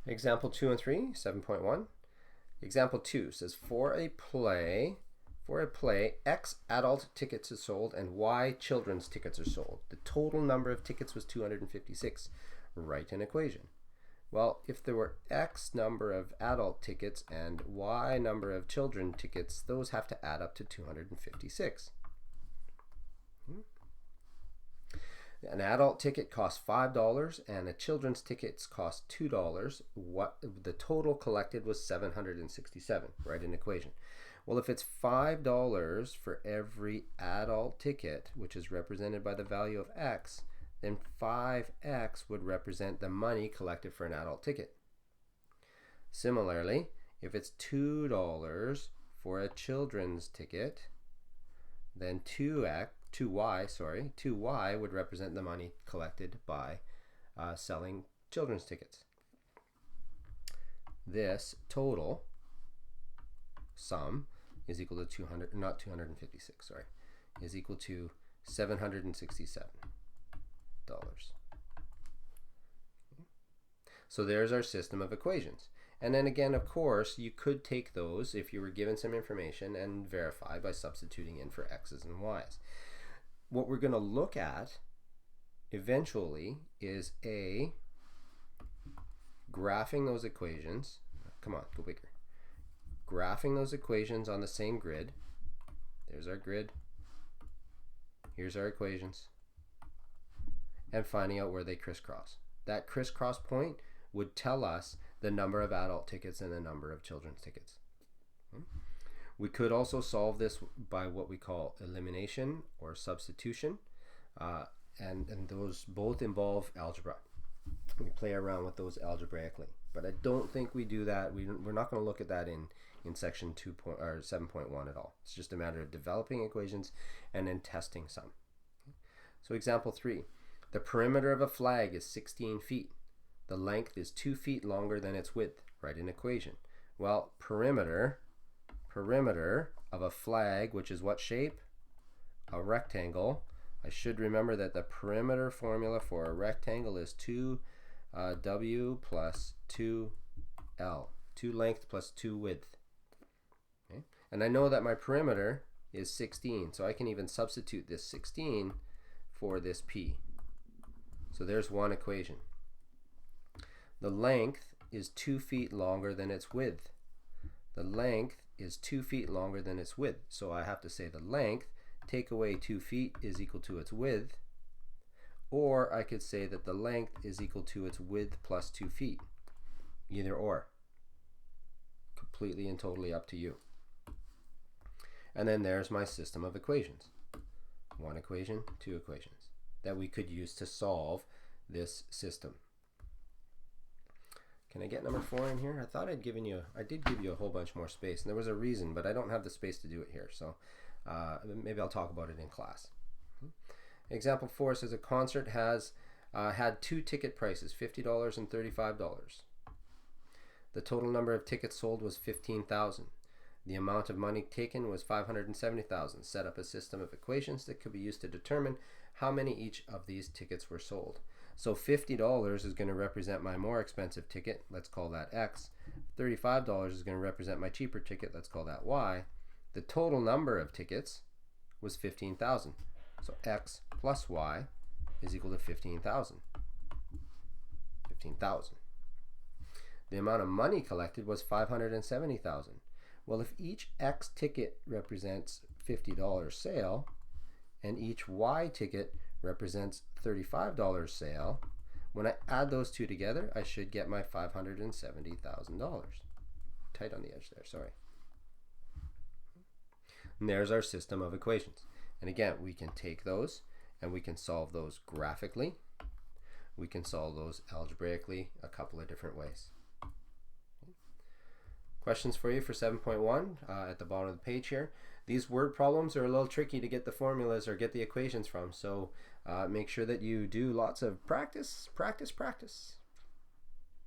Example 2 and 3, 7.1. Example 2 says for a play, X adult tickets are sold and Y children's tickets are sold. The total number of tickets was 256. Write an equation. Well, if there were X number of adult tickets and Y number of children tickets, those have to add up to 256. An adult ticket costs $5 and a children's tickets cost $2. What the total collected was $767. Write an equation. Well, if it's $5 for every adult ticket, which is represented by the value of X, then 5X would represent the money collected for an adult ticket. Similarly, if it's $2 for a children's ticket, then 2y would represent the money collected by selling children's tickets. This total sum is equal to is equal to $767. So there's our system of equations. And then again, of course, you could take those if you were given some information and verify by substituting in for X's and Y's. What we're going to look at eventually is graphing those equations. Come on, go bigger. Graphing those equations on the same grid. There's our grid. Here's our equations. And finding out where they crisscross. That crisscross point would tell us the number of adult tickets and the number of children's tickets. We could also solve this by what we call elimination or substitution, and those both involve algebra. We play around with those algebraically, but I don't think we do that. We're not going to look at that in section 7.1 at all. It's just a matter of developing equations and then testing some. So example 3, the perimeter of a flag is 16 feet. The length is 2 feet longer than its width. Write an equation. Well, perimeter of a flag, which is what shape? A rectangle. I should remember that the perimeter formula for a rectangle is 2w plus 2l. 2 length plus 2 width. Okay? And I know that my perimeter is 16, so I can even substitute this 16 for this p. So there's one equation. The length is 2 feet longer than its width. The length is 2 feet longer than its width. So I have to say the length, take away 2 feet, is equal to its width. Or I could say that the length is equal to its width plus 2 feet. Either or. Completely and totally up to you. And then there's my system of equations. One equation, two equations that we could use to solve this system. Can I get number 4 in here? I thought I did give you a whole bunch more space, and there was a reason, but I don't have the space to do it here, so maybe I'll talk about it in class. Example 4 says a concert has had 2 ticket prices, $50 and $35. The total number of tickets sold was 15,000. The amount of money taken was 570,000. Set up a system of equations that could be used to determine how many each of these tickets were sold. So $50 is going to represent my more expensive ticket. Let's call that X. $35 is going to represent my cheaper ticket. Let's call that Y. The total number of tickets was 15,000. So X plus Y is equal to 15,000. 15,000. The amount of money collected was 570,000. Well, if each X ticket represents $50 sale and each Y ticket represents $35 sale, when I add those two together, I should get my $570,000. Tight on the edge there, sorry. And there's our system of equations. And again, we can take those and we can solve those graphically. We can solve those algebraically a couple of different ways. Questions for you for 7.1 at the bottom of the page here. These word problems are a little tricky to get the formulas or get the equations from, so make sure that you do lots of practice.